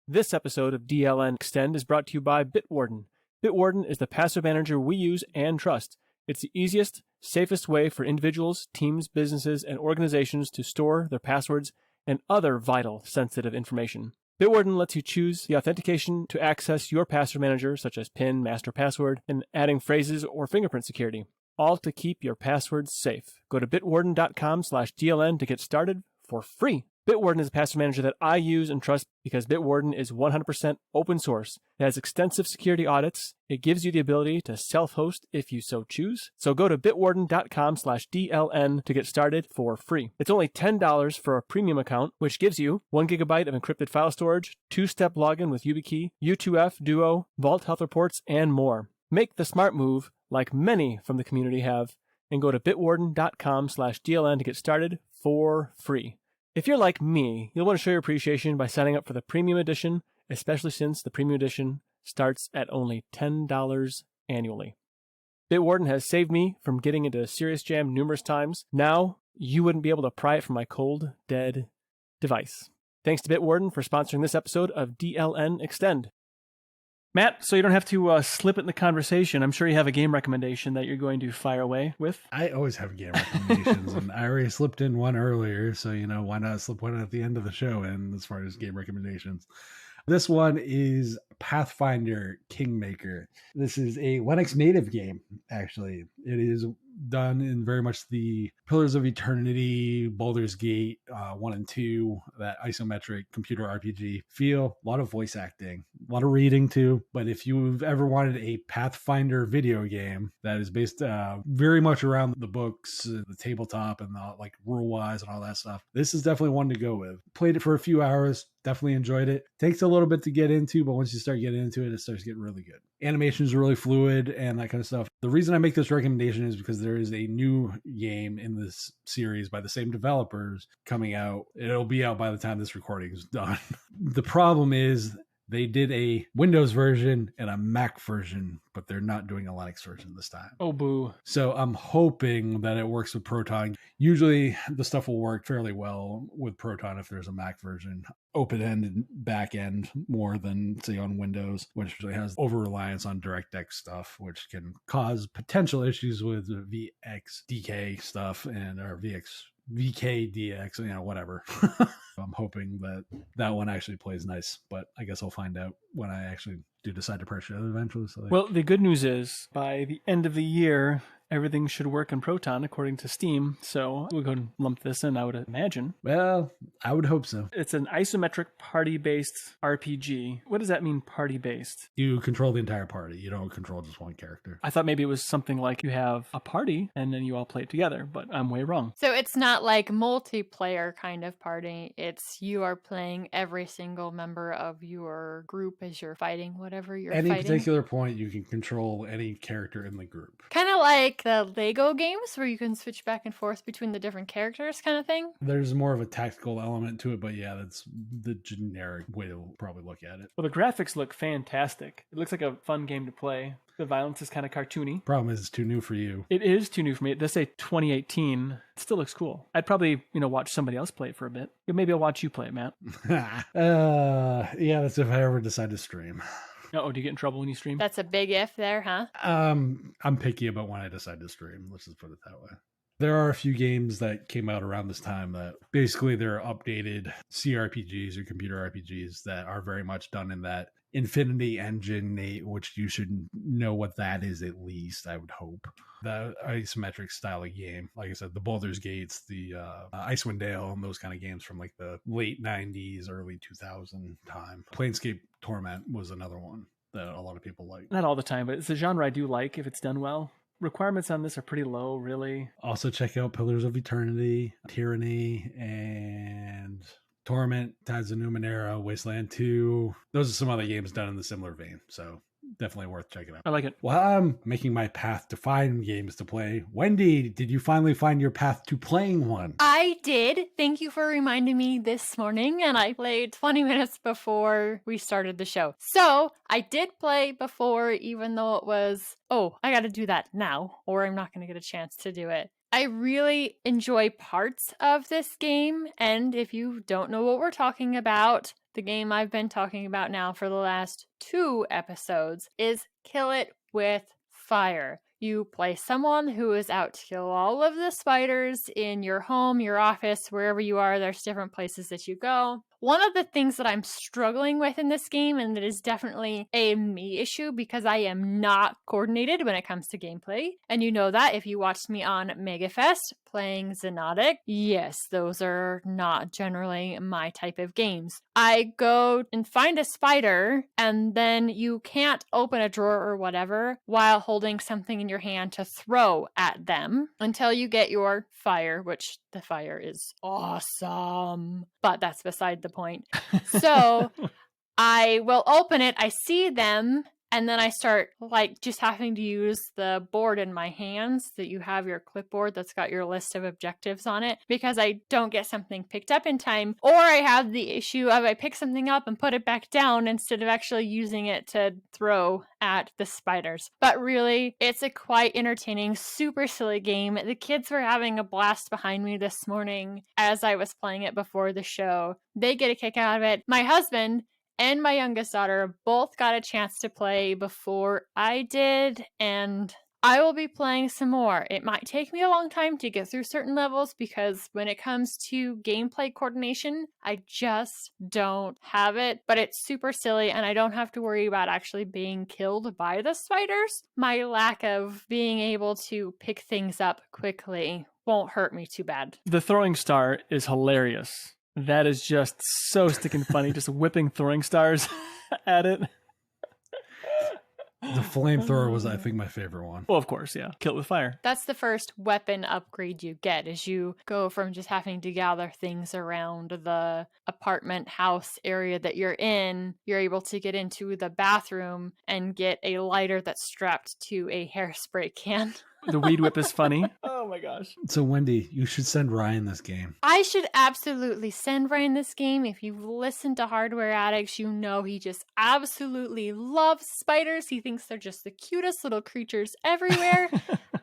This episode of DLN Xtend is brought to you by Bitwarden. Bitwarden is the password manager we use and trust. It's the easiest, safest way for individuals, teams, businesses, and organizations to store their passwords and other vital, sensitive information. Bitwarden lets you choose the authentication to access your password manager, such as PIN, master password, and adding phrases or fingerprint security, all to keep your passwords safe. Go to bitwarden.com/DLN to get started for free. Bitwarden is a password manager that I use and trust because Bitwarden is 100% open source. It has extensive security audits. It gives you the ability to self-host if you so choose. So go to bitwarden.com/DLN to get started for free. It's only $10 for a premium account, which gives you 1 gigabyte of encrypted file storage, 2-step login with YubiKey, U2F, Duo, Vault Health Reports, and more. Make the smart move like many from the community have and go to bitwarden.com/DLN to get started for free. If you're like me, you'll want to show your appreciation by signing up for the Premium Edition, especially since the Premium Edition starts at only $10 annually. Bitwarden has saved me from getting into a serious jam numerous times. Now, you wouldn't be able to pry it from my cold, dead device. Thanks to Bitwarden for sponsoring this episode of DLN Xtend. Matt, so you don't have to slip it in the conversation, I'm sure you have a game recommendation that you're going to fire away with. I always have game recommendations, and I already slipped in one earlier, so, why not slip one at the end of the show in as far as game recommendations. This one is Pathfinder Kingmaker. This is a Linux native game, actually. It is done in very much the Pillars of Eternity, Baldur's Gate 1 and 2, that isometric computer RPG feel. A lot of voice acting. a lot of reading too. But if you've ever wanted a Pathfinder video game that is based very much around the books, the tabletop, and the like rule wise and all that stuff, this is definitely one to go with. Played it for a few hours. Definitely enjoyed it. Takes a little bit to get into, but once you start getting into it, it starts getting really good. Animations are really fluid and that kind of stuff. The reason I make this recommendation is because there is a new game in this series by the same developers coming out. It'll be out by the time this recording is done. The problem is they did a Windows version and a Mac version, but they're not doing a Linux version this time. Oh, boo. So I'm hoping that it works with Proton. Usually the stuff will work fairly well with Proton if there's a Mac version. Open-end and back-end more than, say, on Windows, which usually has over-reliance on DirectX stuff, which can cause potential issues with VXDK stuff and our VKDX, whatever. I'm hoping that one actually plays nice, but I guess I'll find out when I actually do decide to purchase it eventually. So well, the good news is by the end of the year, everything should work in Proton according to Steam. So we'll go and lump this in, I would imagine. Well, I would hope so. It's an isometric party-based RPG. What does that mean, party-based? You control the entire party. You don't control just one character. I thought maybe it was something like you have a party and then you all play it together, but I'm way wrong. So it's not like multiplayer kind of party. It's you are playing every single member of your group as you're fighting whatever you're fighting. Any particular point, you can control any character in the group. Kind of like the Lego games where you can switch back and forth between the different characters kind of thing. There's more of a tactical element to it, but yeah, that's the generic way to probably look at it. Well, the graphics look fantastic. It looks like a fun game to play. The violence is kind of cartoony. Problem is it's too new for you. It is too new for me. It does say 2018. It still looks cool. I'd probably, watch somebody else play it for a bit. Maybe I'll watch you play it, Matt. Yeah, that's if I ever decide to stream. Oh, do you get in trouble when you stream? That's a big if there, huh? I'm picky about when I decide to stream. Let's just put it that way. There are a few games that came out around this time that basically they're updated CRPGs or computer RPGs that are very much done in that Infinity Engine, which you should know what that is at least, I would hope. The isometric style of game. Like I said, the Baldur's Gates, the Icewind Dale, and those kind of games from like the late 90s, early 2000 time. Planescape Torment was another one that a lot of people like. Not all the time, but it's a genre I do like if it's done well. Requirements on this are pretty low, really. Also check out Pillars of Eternity, Tyranny, and Torment, Tides of Numenera, Wasteland 2. Those are some other games done in the similar vein, so definitely worth checking out. I like it. While I'm making my path to find games to play, Wendy, did you finally find your path to playing one? I did. Thank you for reminding me this morning, and I played 20 minutes before we started the show. So I did play before, even though it was, I got to do that now, or I'm not going to get a chance to do it. I really enjoy parts of this game, and if you don't know what we're talking about, the game I've been talking about now for the last 2 episodes is Kill It with Fire. You play someone who is out to kill all of the spiders in your home, your office, wherever you are. There's different places that you go. One of the things that I'm struggling with in this game, and that is definitely a me issue because I am not coordinated when it comes to gameplay. And you know that if you watched me on MegaFest playing Xenotic. Yes, those are not generally my type of games. I go and find a spider, and then you can't open a drawer or whatever while holding something in your hand to throw at them until you get your fire, which the fire is awesome. But that's beside the point. So I will open it, I see them, and then I start just having to use the board in my hands that you have your clipboard that's got your list of objectives on it because I don't get something picked up in time, or I have the issue of I pick something up and put it back down instead of actually using it to throw at the spiders. But really, it's a quite entertaining, super silly game. The kids were having a blast behind me this morning as I was playing it before the show. They get a kick out of it. My husband and my youngest daughter both got a chance to play before I did, and I will be playing some more. It might take me a long time to get through certain levels because when it comes to gameplay coordination, I just don't have it, but it's super silly and I don't have to worry about actually being killed by the spiders. My lack of being able to pick things up quickly won't hurt me too bad. The throwing star is hilarious. That is just so sticking funny, just whipping throwing stars at it. The flamethrower was, I think, my favorite one. Well, of course, yeah. Kill it with fire. That's the first weapon upgrade you get, is you go from just having to gather things around the apartment house area that you're in. You're able to get into the bathroom and get a lighter that's strapped to a hairspray can. The weed whip is funny. Oh my gosh. So, Wendy, you should send Ryan this game. I should absolutely send Ryan this game. If you've listened to Hardware Addicts, you know he just absolutely loves spiders. He thinks they're just the cutest little creatures everywhere.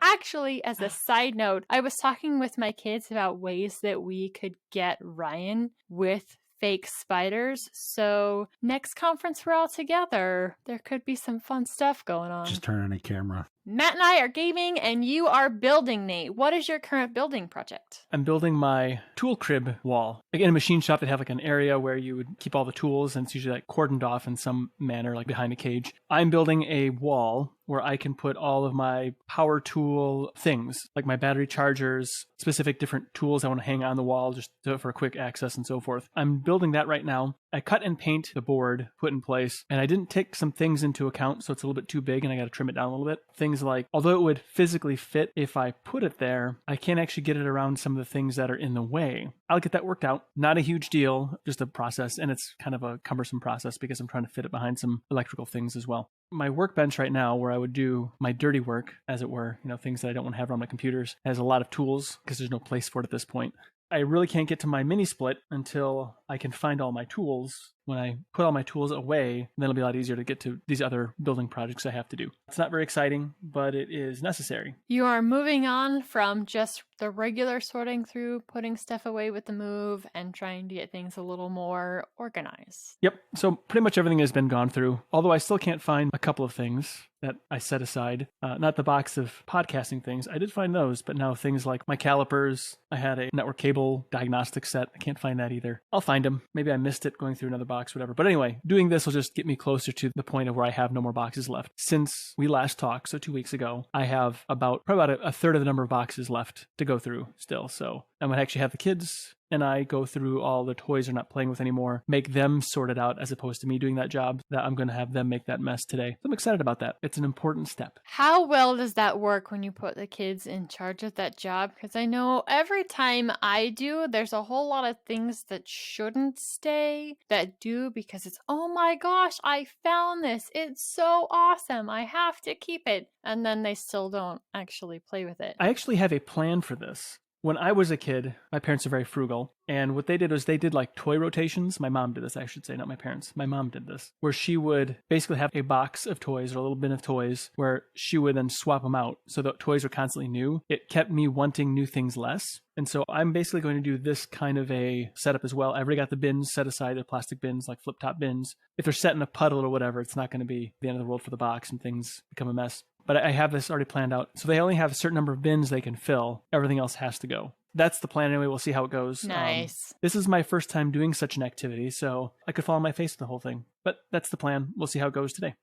Actually, as a side note, I was talking with my kids about ways that we could get Ryan with fake spiders. So next conference we're all together, there could be some fun stuff going on. Just turn on a camera. Matt and I are gaming and you are building, Nate. What is your current building project? I'm building my tool crib wall. Like in a machine shop, they have like an area where you would keep all the tools, and it's usually like cordoned off in some manner, like behind a cage. I'm building a wall where I can put all of my power tool things, like my battery chargers, specific different tools I want to hang on the wall just for quick access and so forth. I'm building that right now. I cut and paint the board, put in place, and I didn't take some things into account, so it's a little bit too big and I got to trim it down a little bit. Things like, although it would physically fit if I put it there, I can't actually get it around some of the things that are in the way. I'll get that worked out. Not a huge deal, just a process, and it's kind of a cumbersome process because I'm trying to fit it behind some electrical things as well. My workbench right now, where I would do my dirty work, as it were, things that I don't want to have on my computers, has a lot of tools because there's no place for it at this point. I really can't get to my mini split until I can find all my tools. When I put all my tools away, then it'll be a lot easier to get to these other building projects I have to do. It's not very exciting, but it is necessary. You are moving on from just the regular sorting through, putting stuff away with the move, and trying to get things a little more organized. Yep. So pretty much everything has been gone through, although I still can't find a couple of things that I set aside. Not the box of podcasting things. I did find those, but now things like my calipers. I had a network cable diagnostic set. I can't find that either. I'll find them. Maybe I missed it going through another box, whatever. But anyway, doing this will just get me closer to the point of where I have no more boxes left. Since we last talked, so 2 weeks ago, I have probably about a third of the number of boxes left to go through still. So I'm going to actually have the kids and I go through all the toys they're not playing with anymore, make them sort it out as opposed to me doing that job. That I'm going to have them make that mess today. So I'm excited about that. It's an important step. How well does that work when you put the kids in charge of that job? Because I know every time I do, there's a whole lot of things that shouldn't stay that do, because it's, oh my gosh, I found this. It's so awesome. I have to keep it. And then they still don't actually play with it. I actually have a plan for this. When I was a kid, my parents are very frugal. And what they did was they did like toy rotations. My mom did this, I should say, not my parents. My mom did this, where she would basically have a box of toys or a little bin of toys where she would then swap them out. So the toys were constantly new. It kept me wanting new things less. And so I'm basically going to do this kind of a setup as well. I've already got the bins set aside, the plastic bins, like flip top bins. If they're set in a puddle or whatever, it's not going to be the end of the world for the box and things become a mess. But I have this already planned out. So they only have a certain number of bins they can fill. Everything else has to go. That's the plan anyway. We'll see how it goes. Nice. This is my first time doing such an activity, so I could fall on my face with the whole thing. But that's the plan. We'll see how it goes today.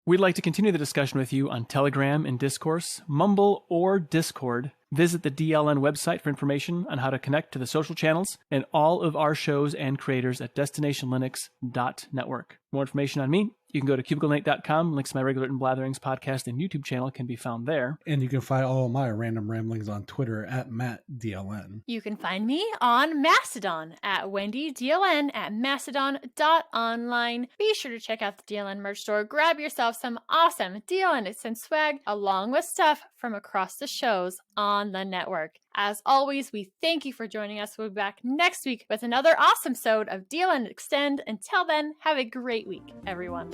We'd like to continue the discussion with you on Telegram and Discourse, Mumble, or Discord. Visit the DLN website for information on how to connect to the social channels and all of our shows and creators at destinationlinux.network. More information on me, you can go to cubiclenate.com. Links to my regular and Blatherings podcast and YouTube channel can be found there. And you can find all of my random ramblings on Twitter at MattDLN. You can find me on Mastodon at WendyDLN at mastodon.online. Be sure to check out the DLN merch store. Grab yourself some awesome DLN Xtend swag along with stuff from across the shows on the network. As always, we thank you for joining us. We'll be back next week with another awesome episode of DLN Xtend. Until then, have a great week, everyone.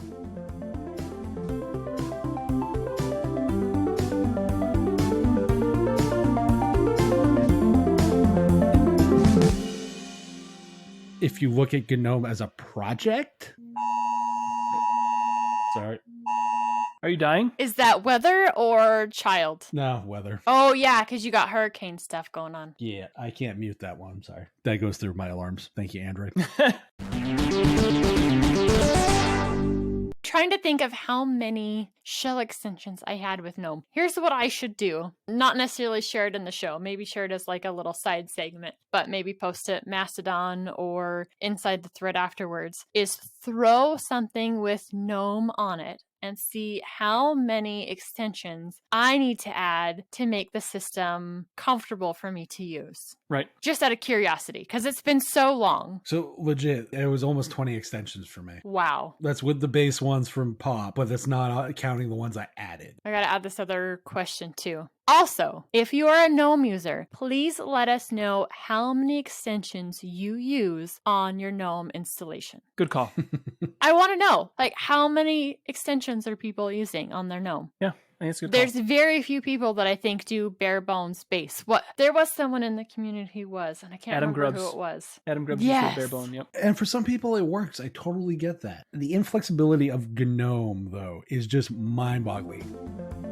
If you look at GNOME as a project... Sorry. Are you dying? Is that weather or child? No, weather. Oh, yeah, because you got hurricane stuff going on. Yeah, I can't mute that one. I'm sorry. That goes through my alarms. Thank you, Android. Trying to think of how many shell extensions I had with GNOME. Here's what I should do. Not necessarily share it in the show. Maybe share it as like a little side segment, but maybe post it Mastodon or inside the thread afterwards. Is throw something with GNOME on it and see how many extensions I need to add to make the system comfortable for me to use. Right. Just out of curiosity, because it's been so long. So legit, it was almost 20 extensions for me. Wow. That's with the base ones from Pop, but that's not counting the ones I added. I gotta add this other question too. Also, if you are a GNOME user, please let us know how many extensions you use on your GNOME installation. Good call. I want to know, like, how many extensions are people using on their GNOME? Yeah. I think it's a good There's call. very few people that I think do bare bones base. What there was someone in the community who was, and I can't Adam remember Grubbs. who it was. Adam Grubbs Yes. uses bare bone. Yep. And for some people, it works. I totally get that. The inflexibility of GNOME, though, is just mind-boggling.